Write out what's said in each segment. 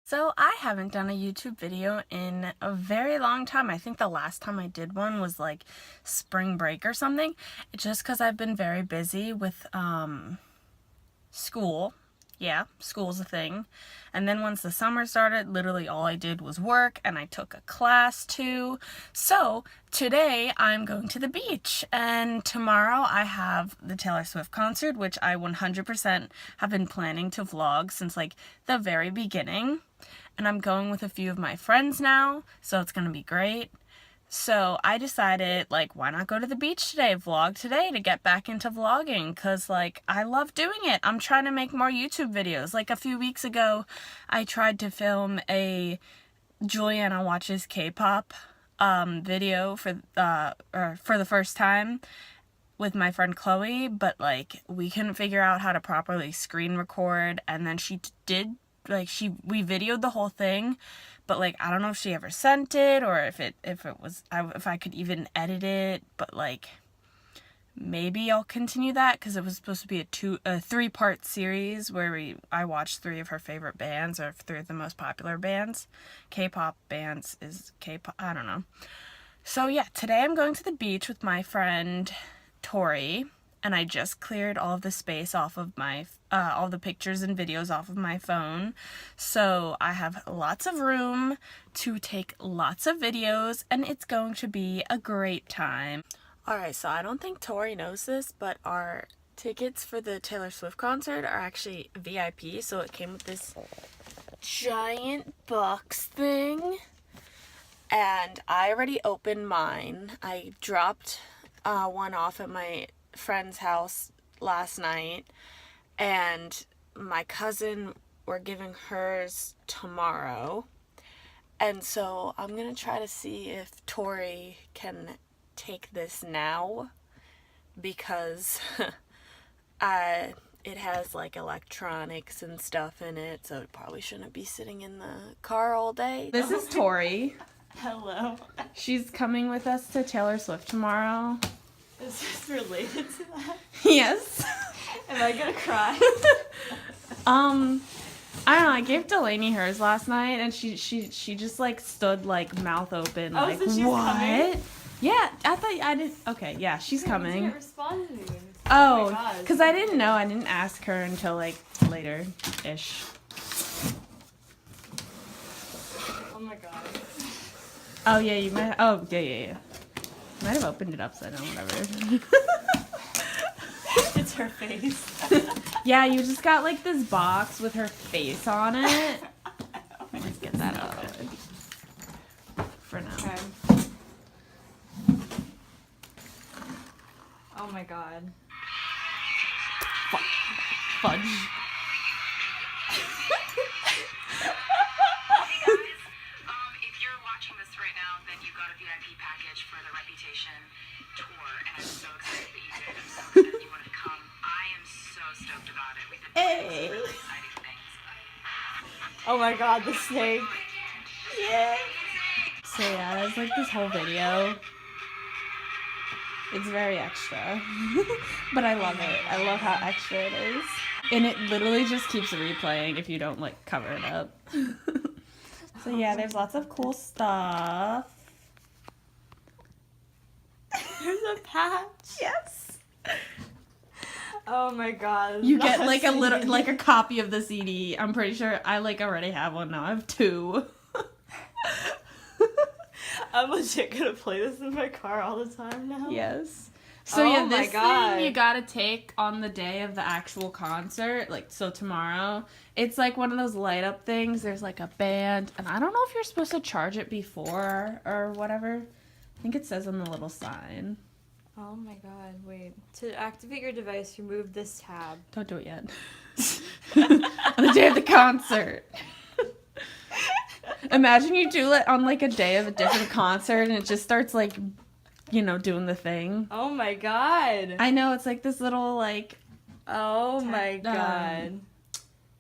So I haven't done a YouTube video in a very long time. I think the last time I did one was like spring break or something. Just because I've been very busy with school. Yeah, school's a thing. And then once the summer started, literally all I did was work, and I took a class too. So today I'm going to the beach, and tomorrow I have the Taylor Swift concert, which I 100% have been planning to vlog since like the very beginning. And I'm going with a few of my friends now, so it's gonna be great. So I decided, like, why not go to the beach today, vlog today to get back into vlogging, because, like, I love doing it. I'm trying to make more YouTube videos. Like, a few weeks ago, I tried to film a Juliana Watches K-pop video for the first time with my friend Chloe, but, like, we couldn't figure out how to properly screen record, and then she did, like, we videoed the whole thing, but, like, I don't know if she ever sent it, or if I could even edit it, but, like, maybe I'll continue that, because it was supposed to be a 3-part series where I watched 3 of her favorite bands, or 3 of the most popular bands. K-pop bands is K-pop, I don't know. So, yeah, today I'm going to the beach with my friend Tori, and I just cleared all of the space off of my, all the pictures and videos off of my phone. So I have lots of room to take lots of videos, and it's going to be a great time. Alright, so I don't think Tori knows this, but our tickets for the Taylor Swift concert are actually VIP, so it came with this giant box thing. And I already opened mine. I dropped one off at my friend's house last night, and my cousin, we're giving hers tomorrow, and so I'm gonna try to see if Tori can take this now, because it has like electronics and stuff in it, so it probably shouldn't be sitting in the car all day. This is Tori. Hello. She's coming with us to Taylor Swift tomorrow. Is this related to that? Yes. Am I gonna cry? I don't know, I gave Delaney hers last night, and she just like stood like mouth open, Oh, like, so she's what? coming? Yeah, I thought I didn't. Okay, yeah, she's She coming. didn't respond to me. Oh, my God. because I didn't know. I didn't ask her until like later-ish. Oh my god. Oh yeah, you might. Oh yeah. Might have opened it upside down, whatever. It's her face. Yeah, you just got like this box with her face on it. Let's get that out for now. Okay. Oh my god. Fudge. If you're watching this right now, then you got a VIP package for the Reputation tour, and I'm so excited that you did. I'm so excited that you wanted to come. I am so stoked about it. We've been doing some really exciting things. Oh my god, the snake. Yeah. So yeah, there's like this whole video. It's very extra. But I love it. I love how extra it is. And it literally just keeps replaying if you don't like cover it up. So yeah, there's lots of cool stuff. There's a patch. Yes. Oh my god. You get like a little, like a copy of the CD. I'm pretty sure I like already have one now. I have 2. I'm legit gonna play this in my car all the time now. Yes. So Oh yeah, my this God. thing you gotta take on the day of the actual concert, like, so tomorrow. It's like one of those light up things. There's like a band, and I don't know if you're supposed to charge it before or whatever. I think it says on the little sign. Oh my god, wait. To activate your device, remove this tab. Don't do it yet. On the day of the concert. Imagine you do it on like a day of a different concert, and it just starts like, you know, doing the thing. Oh my god. I know, it's like this little like Oh my god.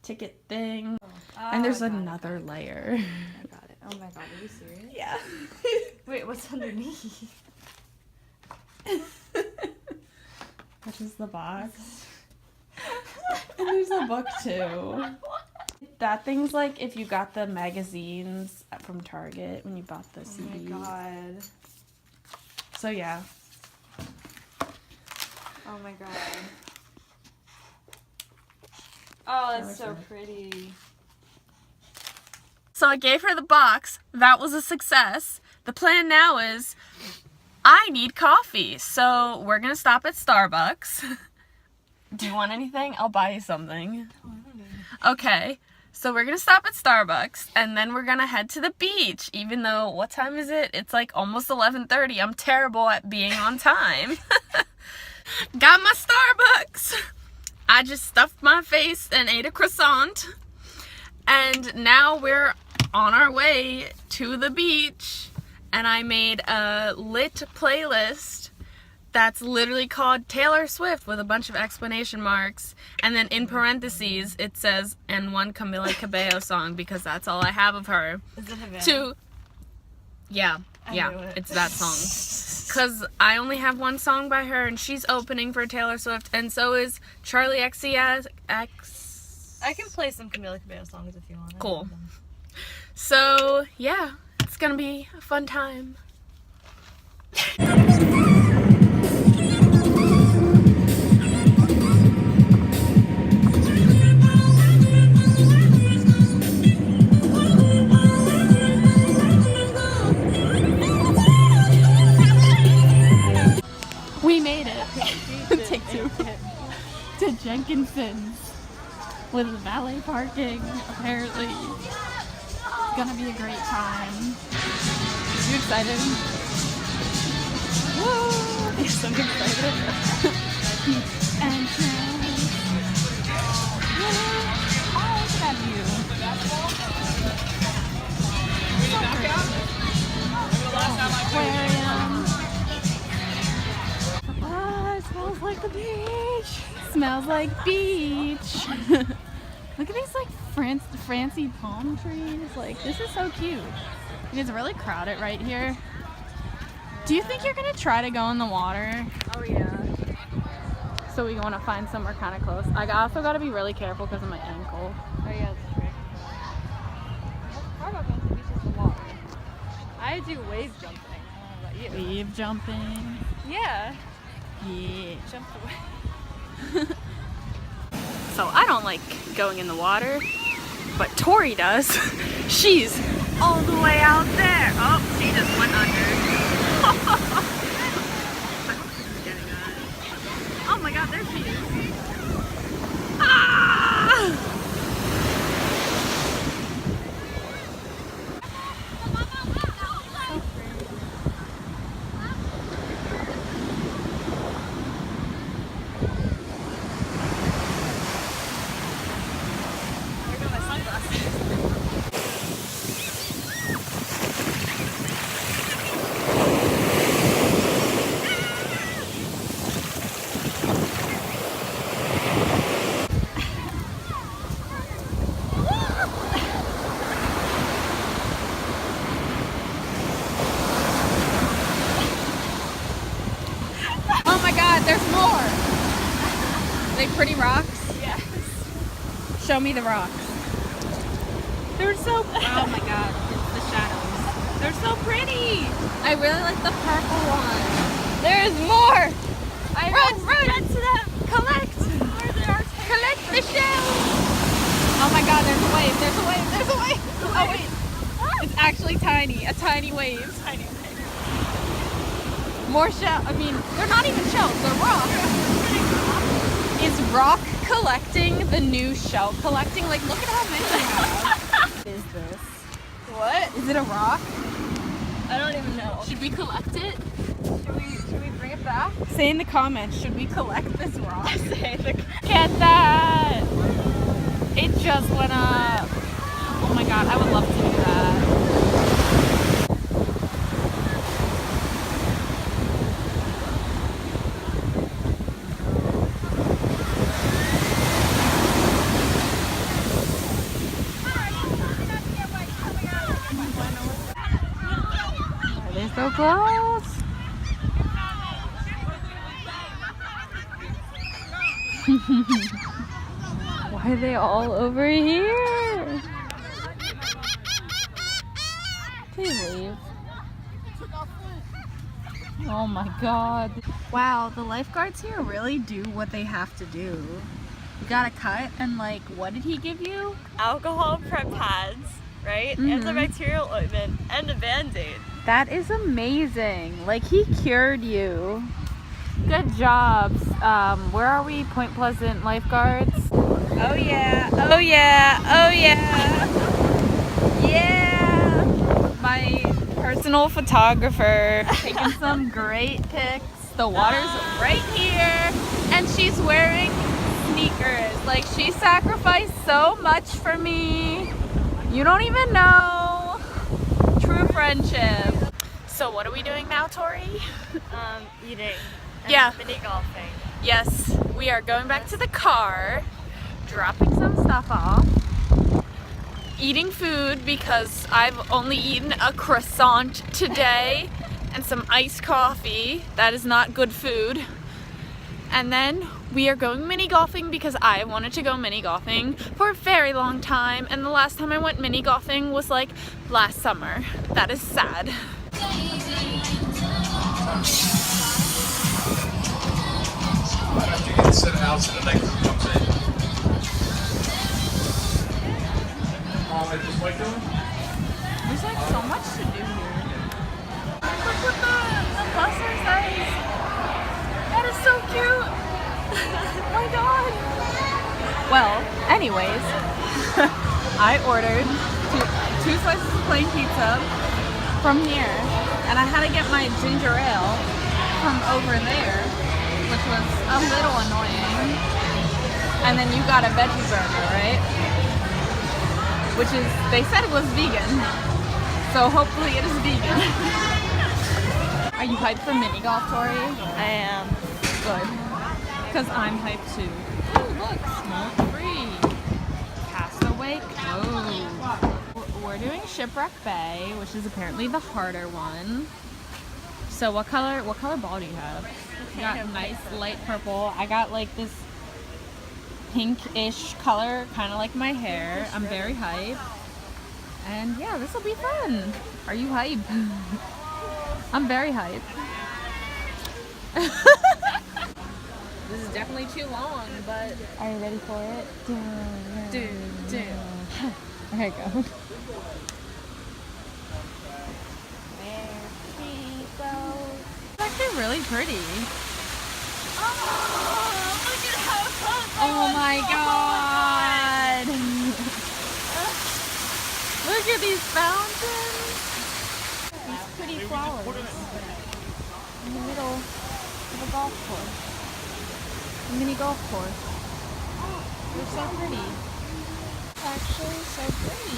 ticket thing. Oh, And there's I got it. another layer. I got it. Oh my god, are you serious? Yeah. Wait, what's underneath? Which is the box. And there's a book too. That thing's like if you got the magazines from Target when you bought the CDs. Oh my god. So yeah. Oh my god. Oh, that's so pretty. So I gave her the box. That was a success. The plan now is I need coffee. So we're going to stop at Starbucks. Do you want anything? I'll buy you something. Okay. So we're going to stop at Starbucks and then we're going to head to the beach. Even though, what time is it? It's like almost 11:30. I'm terrible at being on time. Got my Starbucks. I just stuffed my face and ate a croissant. And now we're on our way to the beach. And I made a lit playlist that's literally called Taylor Swift with a bunch of exclamation marks. And then in parentheses it says, and one Camila Cabello song, because that's all I have of her. Is it Havana? Yeah, knew it. it's that song. Because I only have one song by her, and she's opening for Taylor Swift, and so is Charlie XCX. I can play some Camila Cabello songs if you want. I Cool. love them. So, yeah, it's gonna be a fun time. We made it. Take two. To Jenkinson's with valet parking. Apparently, it's gonna be a great time. You excited? Woo! Yes, I'm excited. Entrance. Oh, look at that view. Aquarium. Ah, it smells like the beach. Smells like beach. Look at these like fancy palm trees. Like, this is so cute. It's really crowded right here. Do you think you're gonna try to go in the water? Oh yeah. So we want to find somewhere kind of close. I also got to be really careful because of my ankle. Oh yeah, that's true. What's hard about going to the beach is the water. I do wave jumping. I don't know about you. Wave jumping. Yeah. Yeah. Jump away. So I don't like going in the water, but Tori does. She's all the way out there. Oh, she just went under. Oh my god, there she is. Ah! There go my sunglasses. Oh my god, there's more. Are they pretty rocks? Yes. Show me the rocks. They're so Oh my god, it's the shadows. They're so pretty. I really like the purple one. There's more. Run to them. Collect. Collect the shells. Oh my god, there's a wave. There's a wave. There's a wave. Oh wait. It's actually tiny. A tiny wave. Tiny wave. More shell. I mean, they're not even shells. They're rocks. Is rock collecting the new shell collecting? Like, look at how many we have. What is this? What? Is it a rock? I don't even know. Should we collect it? Should we bring it back? Say in the comments, should we collect this rock? Say the. Look at that! It just went up. Oh my god, I would love to do that. They're so close. Why are they all over here? Please leave. Oh my god. Wow, the lifeguards here really do what they have to do. You got a cut, and like, what did he give you? Alcohol prep pads, right? Antibacterial ointment and a band-aid. That is amazing. Like, he cured you. Good jobs. Where are we? Point Pleasant lifeguards. Oh yeah, oh yeah, oh yeah. Yeah! My personal photographer taking some great pics. The water's right here, and she's wearing sneakers. Like, she sacrificed so much for me. You don't even know. True friendship. So what are we doing now, Tori? Eating. And Yeah. mini golfing. Yes, we are going back to the car, dropping some stuff off, eating food because I've only eaten a croissant today and some iced coffee. That is not good food. And then we are going mini golfing because I wanted to go mini golfing for a very long time, and the last time I went mini golfing was like last summer. That is sad. You can sit out so the next one comes in. Just wait till There's like so much to do here. Look what the buzzer says. That is so cute. Oh my god. Well, anyways, I ordered two slices of plain pizza from here, and I had to get my ginger ale from over there, which was a little annoying. And then you got a veggie burger, right? Which is, they said it was vegan, so hopefully it is vegan. Are you hyped for mini golf, Tori? I am. Good. Because I'm hyped too. Ooh, look, smoke free. Castaway Cove. We're doing Shipwreck Bay, which is apparently the harder one. So what color ball do you have? You got nice light purple. I got like this pinkish color, kind of like my hair. I'm very hyped. And yeah, this will be fun. Are you hyped? I'm very hyped. This is definitely too long, but are you ready for it? Do. There you go. It's actually really pretty. Oh my god! Look at these fountains! These pretty flowers in the middle of a golf course. A mini golf course. They're so pretty. It's actually so pretty.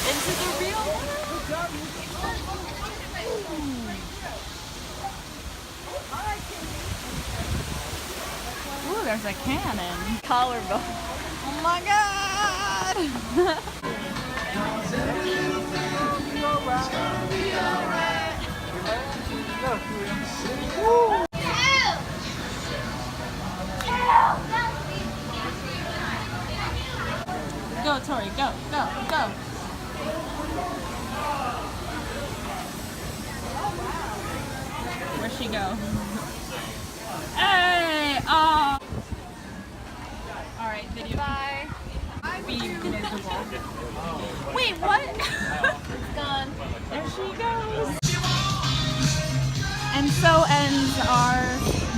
Into the real Ooh, there's a cannon. Collarbone. Oh my god! Go, Tori, go, go, go. Where'd she go? Hey! Oh! Alright, video. Bye. Be miserable. Wait, what? It's gone. There she goes. And so ends our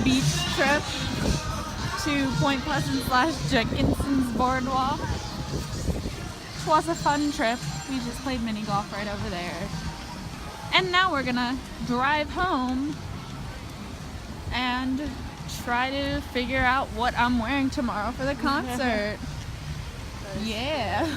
beach trip to Point Pleasant / Jenkinson's Boardwalk. It was a fun trip. We just played mini golf right over there. And now we're gonna drive home and try to figure out what I'm wearing tomorrow for the concert. Yeah.